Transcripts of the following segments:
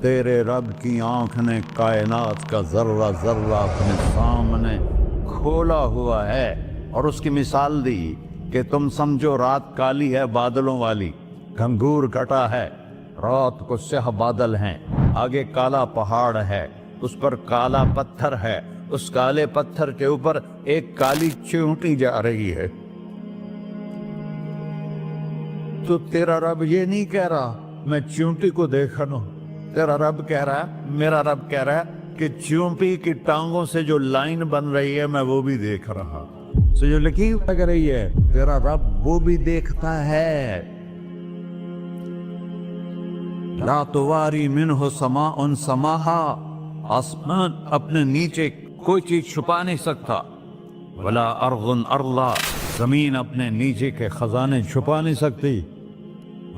تیرے رب کی آنکھ نے کائنات کا ذرہ ذرہ اپنے سامنے کھولا ہوا ہے اور اس کی مثال دی کہ تم سمجھو رات کالی ہے بادلوں والی، گھنگور کٹا ہے، رات کو سیاہ بادل ہیں، آگے کالا پہاڑ ہے، اس پر کالا پتھر ہے، اس کالے پتھر کے اوپر ایک کالی چیونٹی جا رہی ہے۔ تو تیرا رب یہ نہیں کہہ رہا میں چیونٹی کو دیکھ رہا ہوں، تیرا رب کہہ رہا ہے، میرا رب کہہ رہا ہے کہ چیونٹی کی ٹانگوں سے جو لائن بن رہی ہے میں وہ بھی دیکھ رہا، جو لکیر لگ رہی ہے تیرا رب وہ بھی دیکھتا ہے۔ لا تواری منہ سماء سماہا، آسمان اپنے نیچے کوئی چیز چھپا نہیں سکتا، ولا ارض ارضا، زمین اپنے نیچے کے خزانے چھپا نہیں سکتی،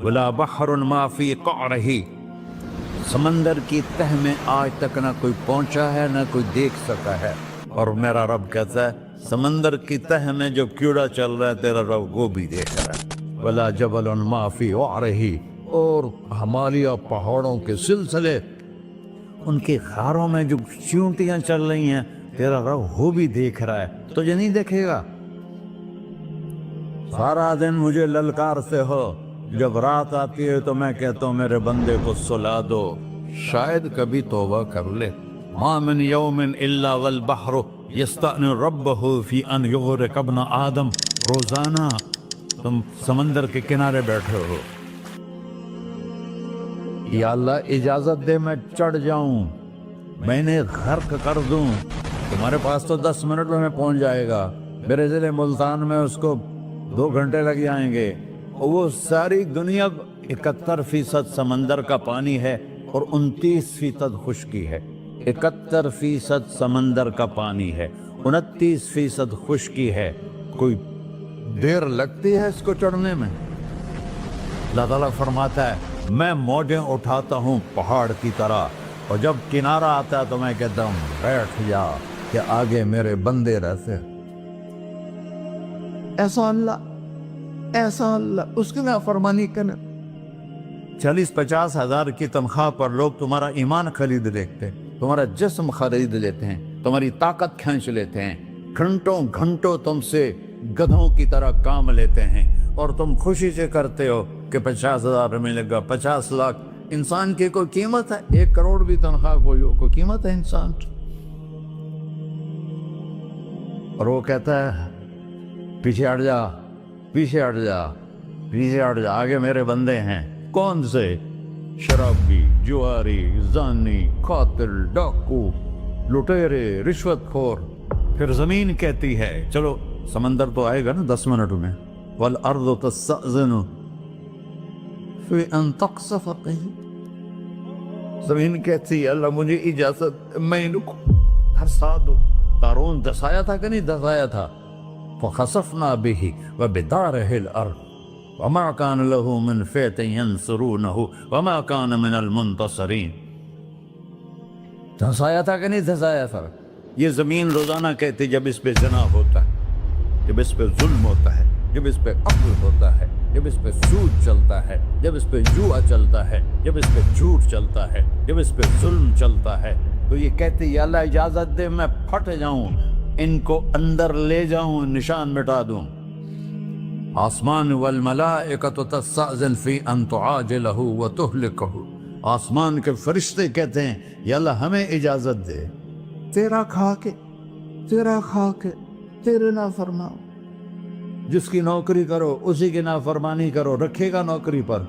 ولا بحر ما فی قعرہ، سمندر کی تہ میں آج تک نہ کوئی پہنچا ہے نہ کوئی دیکھ سکا ہے، اور میرا رب کہتا ہے سمندر کی تہ میں جو کیڑا چل رہا ہے تیرا رب وہ بھی دیکھ رہا ہے، ولا جبل ما فی وعرہ، اور ہمالیہ پہاڑوں کے سلسلے ان کی غاروں میں جو چیونٹیاں چل رہی ہیں تیرا رب وہ بھی دیکھ رہا ہے، تجھے نہیں دیکھے گا؟ سارا دن مجھے للکارتے ہو، جب رات آتی ہے تو میں کہتا ہوں میرے بندے کو سلا دو، شاید کبھی توبہ کر لے۔ ما من یوم الا والبحر یستأن ربہ فی ان یغرق ابن آدم، روزانہ تم سمندر کے کنارے بیٹھے ہو، یا اللہ اجازت دے میں چڑھ جاؤں، میں انہیں غرق کر دوں، تمہارے پاس تو 10 منٹ میں پہنچ جائے گا، میرے ضلع ملتان میں اس کو 2 گھنٹے لگ جائیں گے، وہ ساری دنیا 71% سمندر کا پانی ہے اور 29% خشکی ہے، 71% سمندر کا پانی ہے، 29% خشکی ہے، کوئی دیر لگتی ہے اس کو چڑھنے میں؟ اللہ تعالیٰ فرماتا ہے میں موجیں اٹھاتا ہوں پہاڑ کی طرح، اور جب کنارہ آتا ہے تو میں کہتا ہوں بیٹھ جا کہ آگے میرے بندے رہتے۔ ایسا اللہ اس کی نافرمانی کرنا۔ 40-50 ہزار کی تنخواہ پر لوگ تمہارا ایمان خرید لیتے ہیں، تمہارا جسم خرید لیتے ہیں، تمہاری طاقت کھینچ لیتے ہیں، گھنٹوں گھنٹوں تم سے گدھوں کی طرح کام لیتے ہیں، اور تم خوشی سے کرتے ہو کہ 50,000 ملے گا، 50 لاکھ۔ انسان کی کوئی قیمت ہے؟ 1 کروڑ بھی تنخواہ کوئی قیمت ہے انسان؟ اور وہ کہتا ہے پیچھے ہٹ جا، پیچھے ہٹ جا، پیچھے ہٹ جا، آگے میرے بندے ہیں۔ کون سے؟ شرابی، جواری، زانی، قاتل، ڈاکو، لٹیرے، رشوت خور۔ پھر زمین کہتی ہے چلو سمندر تو آئے گا نا 10 منٹ میں، والارض تستأذن فی ان تقصف قیل، زمین کہتی ہے اللہ مجھے اجازت، میں ان کو دھسا دو۔ قارون دھسایا تھا کہ نہیں دھسایا تھا؟ فخسفنا به وبداره الارض وما كان له من فئة ينصرونه وما كان من المنتصرين۔ دھسایا تھا کہ نہیں دھسایا تھا؟ یہ زمین روزانہ کہتی جب اس پہ زنا ہوتا ہے، جب اس پہ ظلم ہوتا ہے، جب اس پہ قتل ہوتا ہے، جب اس پہ سود چلتا ہے، جب اس پہ جوا چلتا ہے، جب اس پہ جھوٹ چلتا ہے، جب اس پہ ظلم چلتا ہے، تو یہ کہتی یا اللہ اجازت دے میں پھٹ جاؤں، ان کو اندر لے جاؤں، نشان مٹا دوں۔ آسمان والملائکۃ تستأذن فی ان تعاجلہ وتہلکہ، آسمان کے فرشتے کہتے ہیں یا اللہ ہمیں اجازت دے، تیرا کھا کے تیرے نافرمان، جس کی نوکری کرو اسی کی نافرمانی کرو، رکھے گا نوکری پر؟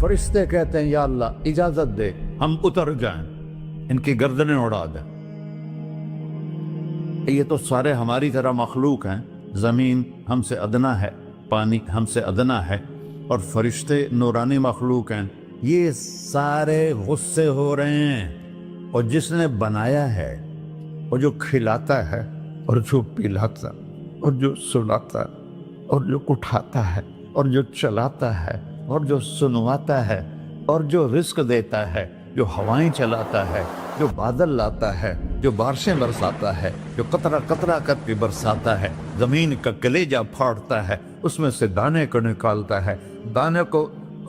فرشتے کہتے ہیں یا اللہ اجازت دے ہم اتر جائیں، ان کی گردنیں اڑا دیں۔ یہ تو سارے ہماری طرح مخلوق ہیں، زمین ہم سے ادنا ہے، پانی ہم سے ادنا ہے، اور فرشتے نورانی مخلوق ہیں، یہ سارے غصے ہو رہے ہیں، اور جس نے بنایا ہے اور جو کھلاتا ہے اور جو پلاتا اور جو سلاتا اور جو اٹھاتا ہے اور جو چلاتا ہے اور جو سنواتا ہے اور جو رزق دیتا ہے، جو ہوائیں چلاتا ہے، جو بادل لاتا ہے، جو بارشیں برساتا ہے، جو قطرہ قطرہ کر کے برساتا ہے، زمین کا کلیجہ پھاڑتا ہے، اس میں سے دانے کو نکالتا ہے، دانے کو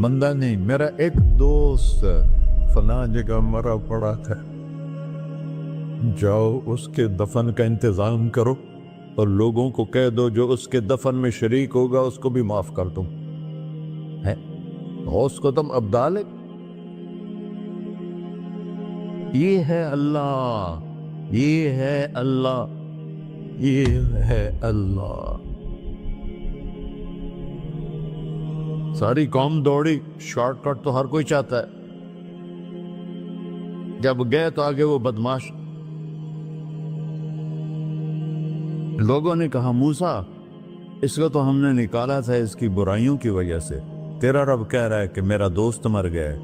بندہ نہیں، میرا ایک دوست فلاں جگہ مرا پڑا تھا، جاؤ اس کے دفن کا انتظام کرو اور لوگوں کو کہہ دو جو اس کے دفن میں شریک ہوگا اس کو بھی معاف کر دو. ہے غوث کو تم ابدال ہے. یہ ہے اللہ، یہ ہے اللہ، یہ ہے اللہ. ساری قوم دوڑی، شارٹ کٹ تو ہر کوئی چاہتا ہے. جب گئے تو آگے وہ بدماش. لوگوں نے کہا موسیٰ اس کو تو ہم نے نکالا تھا اس کی برائیوں کی وجہ سے، تیرا رب کہہ رہا ہے کہ میرا دوست مر گیا ہے.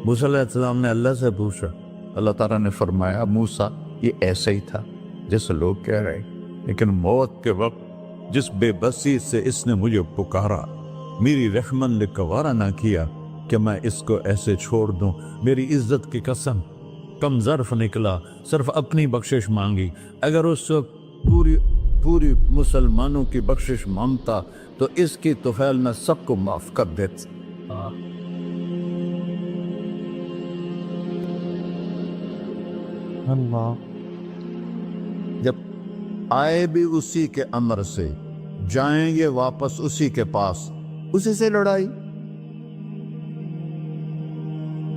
موسیٰ علیہ السلام نے اللہ سے پوچھا، اللہ تعالیٰ نے فرمایا موسیٰ یہ ایسے ہی تھا جیسے لوگ کہہ رہے، لیکن موت کے وقت جس بے بسی سے اس نے مجھے پکارا، میری رحمت نے گوارا نہ کیا کہ میں اس کو ایسے چھوڑ دوں. میری عزت کی قسم کم ظرف نکلا، صرف اپنی بخشش مانگی. اگر اس وقت پوری مسلمانوں کی بخشش مانگتا تو اس کی طفیل میں سب کو معاف کر دیتا. اللہ جب آئے بھی اسی کے امر سے، جائیں گے واپس اسی کے پاس، اسی سے لڑائی.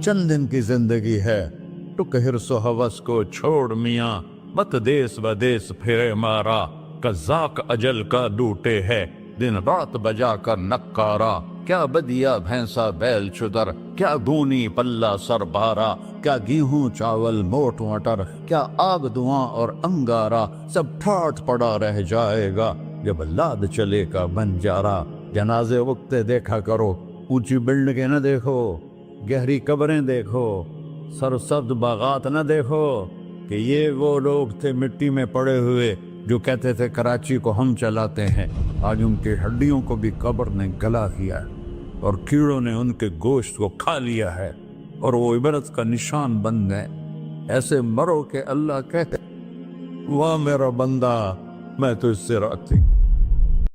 چند دن کی زندگی ہے، تو حرص و ہوس کو چھوڑ میاں، مت دیس بدیس پھرے مارا. قزاق اجل کا ڈوٹے ہے، دن رات بجا کر نکارا. کیا بدیا بھینسا بیل چدر، کیا گونی پلہ سر بارا. کیا گیہوں چاول موٹ مٹر، کیا آگ دھواں اور انگارا. سب ٹھاٹ پڑا رہ جائے گا جب لاد چلے کا بنجارا. جنازے وقتے دیکھا کرو، اونچی بلڈنگیں نہ دیکھو، گہری قبریں دیکھو، سرسبز باغات نہ دیکھو کہ یہ وہ لوگ تھے مٹی میں پڑے ہوئے جو کہتے تھے کراچی کو ہم چلاتے ہیں. آج ان کی ہڈیوں کو بھی قبر نے گلا کیا ہے اور کیڑوں نے ان کے گوشت کو کھا لیا ہے اور وہ عبرت کا نشان بن گئے. ایسے مرو کہ اللہ کہتے واہ میرا بندہ میں تو اس سے راضی.